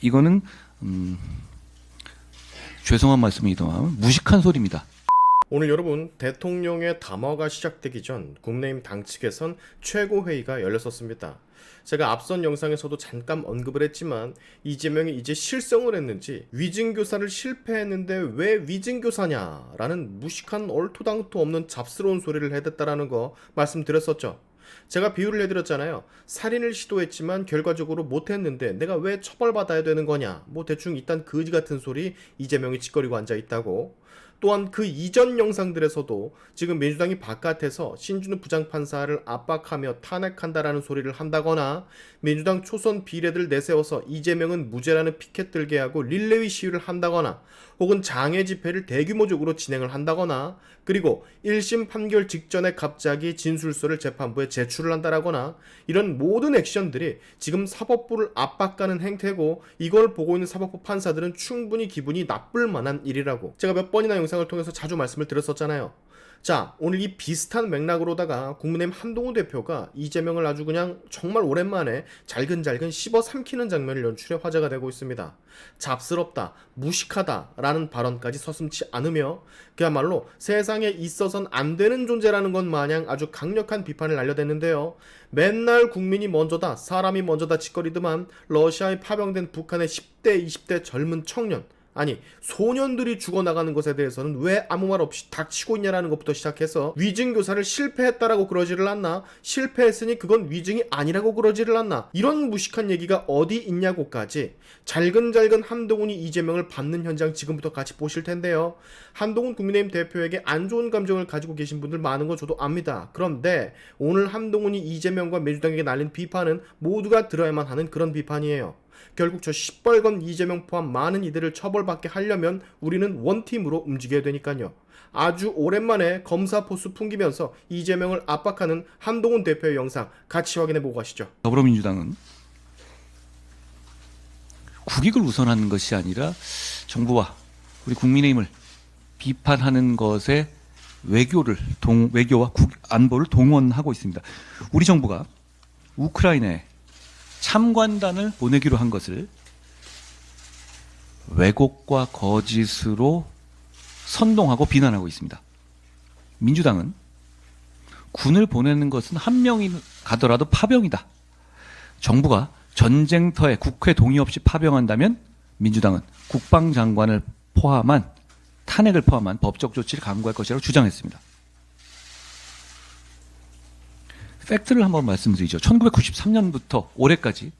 이거는 죄송한 말씀이지만 무식한 소리입니다. 오늘 여러분, 대통령의 담화가 시작되기 전 국민의힘 당 측에선 최고회의가 열렸었습니다. 제가 앞선 영상에서도 잠깐 언급을 했지만 이재명이 이제 실성을 했는지 위증교사를 실패했는데 왜 위증교사냐라는 무식한 얼토당토 없는 잡스러운 소리를 해댔다라는 거 말씀드렸었죠. 제가 비유를 해드렸잖아요. 살인을 시도했지만 결과적으로 못했는데 내가 왜 처벌받아야 되는 거냐, 뭐 대충 이딴 거지 같은 소리 이재명이 짓거리고 앉아있다고. 또한 그 이전 영상들에서도 지금 민주당이 바깥에서 신준우 부장판사를 압박하며 탄핵한다라는 소리를 한다거나 민주당 초선 비례들 내세워서 이재명은 무죄라는 피켓 들게 하고 릴레이 시위를 한다거나 혹은 장애 집회를 대규모적으로 진행을 한다거나 그리고 1심 판결 직전에 갑자기 진술서를 재판부에 제출을 한다라거나 이런 모든 액션들이 지금 사법부를 압박하는 행태고 이걸 보고 있는 사법부 판사들은 충분히 기분이 나쁠 만한 일이라고 제가 몇 번이나 영상을 통해서 자주 말씀을 드렸었잖아요. 자, 오늘 이 비슷한 맥락으로다가 국민의힘 한동훈 대표가 이재명을 아주 그냥 정말 오랜만에 잘근잘근 씹어 삼키는 장면을 연출해 화제가 되고 있습니다. 잡스럽다, 무식하다 라는 발언까지 서슴지 않으며 그야말로 세상에 있어선 안 되는 존재라는 것 마냥 아주 강력한 비판을 날려댔는데요. 맨날 국민이 먼저다, 사람이 먼저다 짓거리더만 러시아에 파병된 북한의 10대, 20대 젊은 청년, 아니 소년들이 죽어나가는 것에 대해서는 왜 아무 말 없이 닥치고 있냐라는 것부터 시작해서 위증교사를 실패했다라고 그러지를 않나, 실패했으니 그건 위증이 아니라고 그러지를 않나, 이런 무식한 얘기가 어디 있냐고까지 잘근잘근 한동훈이 이재명을 밟는 현장 지금부터 같이 보실 텐데요. 한동훈 국민의힘 대표에게 안 좋은 감정을 가지고 계신 분들 많은 거 저도 압니다. 그런데 오늘 한동훈이 이재명과 민주당에게 날린 비판은 모두가 들어야만 하는 그런 비판이에요. 결국 저 시뻘건 이재명 포함 많은 이들을 처벌받게 하려면 우리는 원팀으로 움직여야 되니까요. 아주 오랜만에 검사 포스 풍기면서 이재명을 압박하는 한동훈 대표의 영상 같이 확인해보고 가시죠. 더불어민주당은 국익을 우선하는 것이 아니라 정부와 우리 국민의힘을 비판하는 것에 외교와 안보를 동원하고 있습니다. 우리 정부가 우크라이나에 참관단을 보내기로 한 것을 왜곡과 거짓으로 선동하고 비난하고 있습니다. 민주당은 군을 보내는 것은 한 명이 가더라도 파병이다. 정부가 전쟁터에 국회 동의 없이 파병한다면 민주당은 국방장관을 포함한 탄핵을 포함한 법적 조치를 강구할 것이라고 주장했습니다. 팩트를 한번 말씀드리죠. 1993년부터 올해까지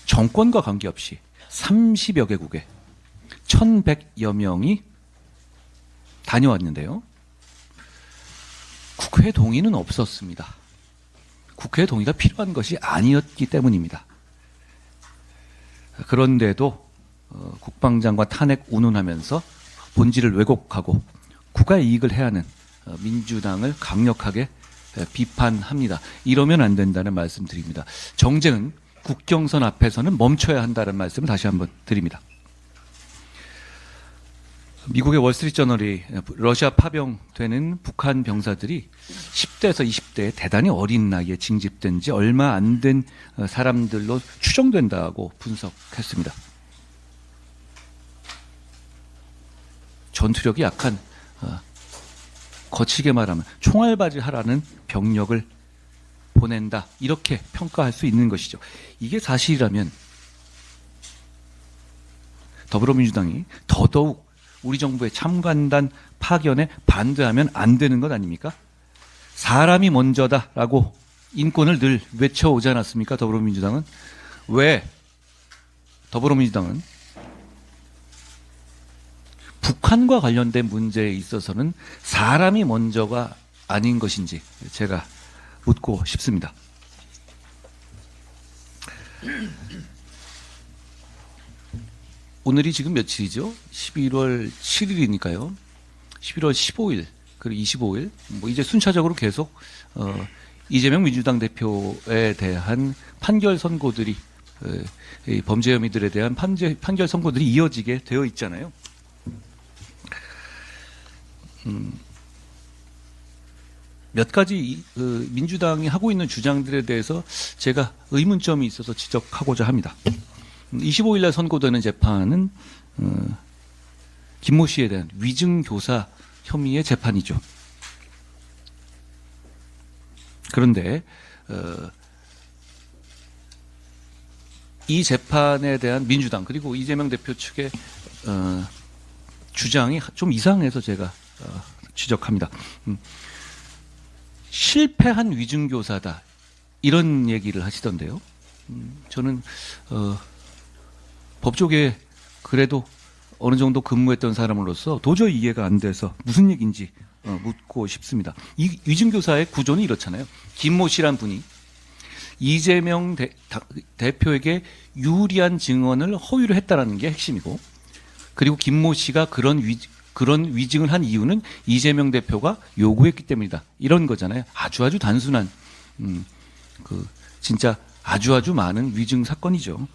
정권과 관계없이 30여 개국에 1,100여 명이 다녀왔는데요. 국회 동의는 없었습니다. 국회 동의가 필요한 것이 아니었기 때문입니다. 그런데도 국방장관 탄핵 운운하면서 본질을 왜곡하고 국가 이익을 해하는 민주당을 강력하게 비판합니다. 이러면 안 된다는 말씀 드립니다. 정쟁은 국경선 앞에서는 멈춰야 한다는 말씀을 다시 한번 드립니다. 미국의 월스트리트저널이 러시아 파병되는 북한 병사들이 10대에서 20대의 대단히 어린 나이에 징집된 지 얼마 안 된 사람들로 추정된다고 분석했습니다. 전투력이 약한, 거치게 말하면 총알바지 하라는 병력을 보낸다, 이렇게 평가할 수 있는 것이죠. 이게 사실이라면 더불어민주당이 더더욱 우리 정부의 참관단 파견에 반대하면 안 되는 것 아닙니까? 사람이 먼저다라고 인권을 늘 외쳐오지 않았습니까? 더불어민주당은. 왜 더불어민주당은 북한과 관련된 문제에 있어서는 사람이 먼저가 아닌 것인지 제가 묻고 싶습니다. 오늘이 지금 며칠이죠? 11월 7일이니까요. 11월 15일, 그리고 25일, 뭐 이제 순차적으로 계속 이재명 민주당 대표에 대한 판결 선고들이, 이 범죄 혐의들에 대한 판결 선고들이 이어지게 되어 있잖아요. 몇 가지 민주당이 하고 있는 주장들에 대해서 제가 의문점이 있어서 지적하고자 합니다. 25일 날 선고되는 재판은 김모 씨에 대한 위증교사 혐의의 재판이죠. 그런데 이 재판에 대한 민주당 그리고 이재명 대표 측의 주장이 좀 이상해서 제가 지적합니다. 실패한 위증교사다 이런 얘기를 하시던데요. 저는 법조계에 그래도 어느 정도 근무했던 사람으로서 도저히 이해가 안 돼서 무슨 얘기인지 묻고 싶습니다. 이 위증교사의 구조는 이렇잖아요. 김모 씨란 분이 이재명 대표에게 유리한 증언을 허위로 했다라는 게 핵심이고, 그리고 김모 씨가 그런 위증을 한 이유는 이재명 대표가 요구했기 때문이다. 이런 거잖아요. 아주 단순한 진짜 아주 많은 위증 사건이죠.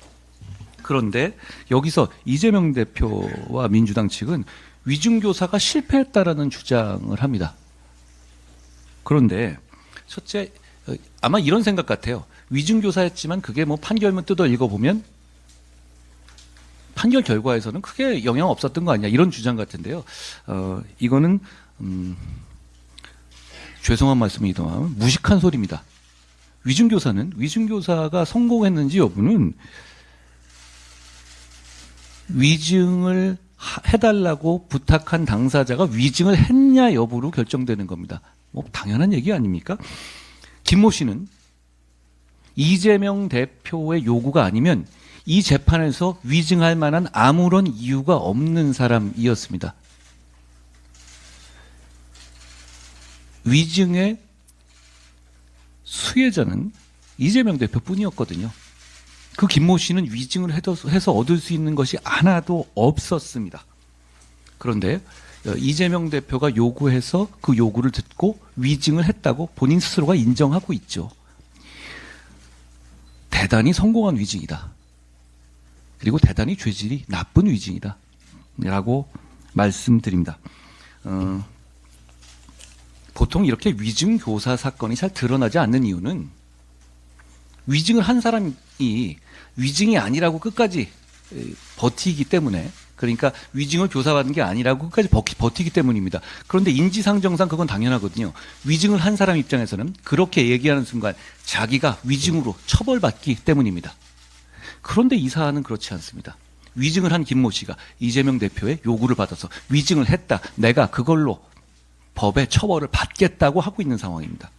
그런데 여기서 이재명 대표와 민주당 측은 위증교사가 실패했다라는 주장을 합니다. 그런데 첫째, 아마 이런 생각 같아요. 위증교사였지만 그게 뭐 판결문 뜯어 읽어보면 판결 결과에서는 크게 영향 없었던 거 아니냐 이런 주장 같은데요. 이거는 죄송한 말씀이지만 무식한 소리입니다. 위증교사가 성공했는지 여부는 위증을 해달라고 부탁한 당사자가 위증을 했냐 여부로 결정되는 겁니다. 뭐 당연한 얘기 아닙니까? 김모 씨는 이재명 대표의 요구가 아니면 이 재판에서 위증할 만한 아무런 이유가 없는 사람이었습니다. 위증의 수혜자는 이재명 대표뿐이었거든요. 그 김모 씨는 위증을 해서 얻을 수 있는 것이 하나도 없었습니다. 그런데 이재명 대표가 요구해서 그 요구를 듣고 위증을 했다고 본인 스스로가 인정하고 있죠. 대단히 성공한 위증이다. 그리고 대단히 죄질이 나쁜 위증이다. 라고 말씀드립니다. 보통 이렇게 위증 교사 사건이 잘 드러나지 않는 이유는 위증을 한 사람이 위증이 아니라고 끝까지 버티기 때문에, 그러니까 위증을 교사받은 게 아니라고 끝까지 버티기 때문입니다. 그런데 인지상정상 그건 당연하거든요. 위증을 한 사람 입장에서는 그렇게 얘기하는 순간 자기가 위증으로 처벌받기 때문입니다. 그런데 이 사안은 그렇지 않습니다. 위증을 한 김모 씨가 이재명 대표의 요구를 받아서 위증을 했다. 내가 그걸로 법의 처벌을 받겠다고 하고 있는 상황입니다.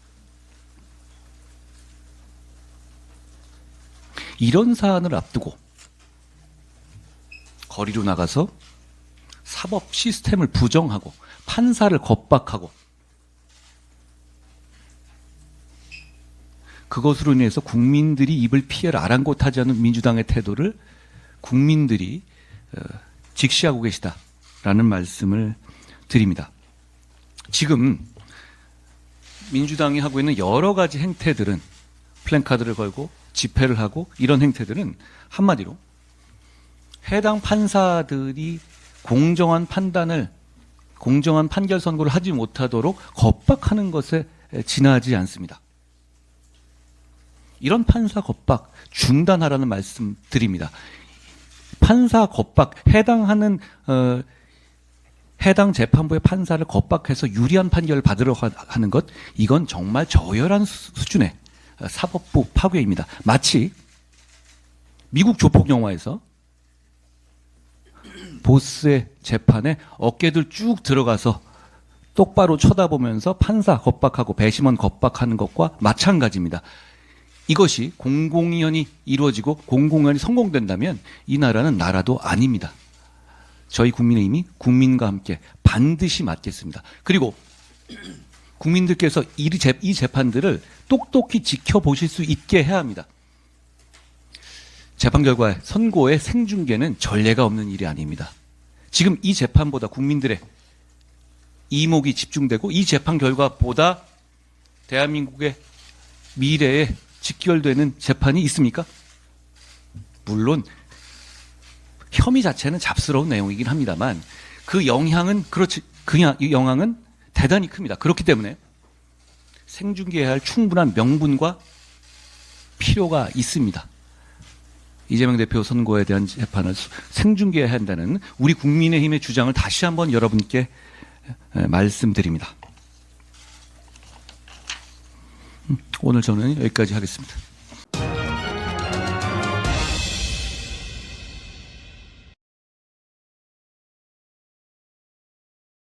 이런 사안을 앞두고 거리로 나가서 사법 시스템을 부정하고 판사를 겁박하고 그것으로 인해서 국민들이 입을 피해를 아랑곳하지 않는 민주당의 태도를 국민들이 직시하고 계시다라는 말씀을 드립니다. 지금 민주당이 하고 있는 여러 가지 행태들은 플랜카드를 걸고 집회를 하고 이런 행태들은 한마디로 해당 판사들이 공정한 판결 선고를 하지 못하도록 겁박하는 것에 지나지 않습니다. 이런 판사 겁박 중단하라는 말씀 드립니다. 판사 겁박, 해당 재판부의 판사를 겁박해서 유리한 판결을 받으려 하는 것, 이건 정말 저열한 수준의 사법부 파괴입니다. 마치 미국 조폭 영화에서 보스의 재판에 어깨들 쭉 들어가서 똑바로 쳐다보면서 판사 겁박하고 배심원 겁박하는 것과 마찬가지입니다. 이것이 공공의원이 이루어지고 공공의원이 성공된다면 이 나라는 나라도 아닙니다. 저희 국민의힘이 국민과 함께 반드시 맡겠습니다. 그리고 국민들께서 이 재판들을 똑똑히 지켜보실 수 있게 해야 합니다. 재판 결과의 선고의 생중계는 전례가 없는 일이 아닙니다. 지금 이 재판보다 국민들의 이목이 집중되고 이 재판 결과보다 대한민국의 미래에 직결되는 재판이 있습니까? 물론 혐의 자체는 잡스러운 내용이긴 합니다만 그 영향은 이 영향은 대단히 큽니다. 그렇기 때문에 생중계해야 할 충분한 명분과 필요가 있습니다. 이재명 대표 선거에 대한 재판을 생중계해야 한다는 우리 국민의힘의 주장을 다시 한번 여러분께 말씀드립니다. 오늘 저는 여기까지 하겠습니다.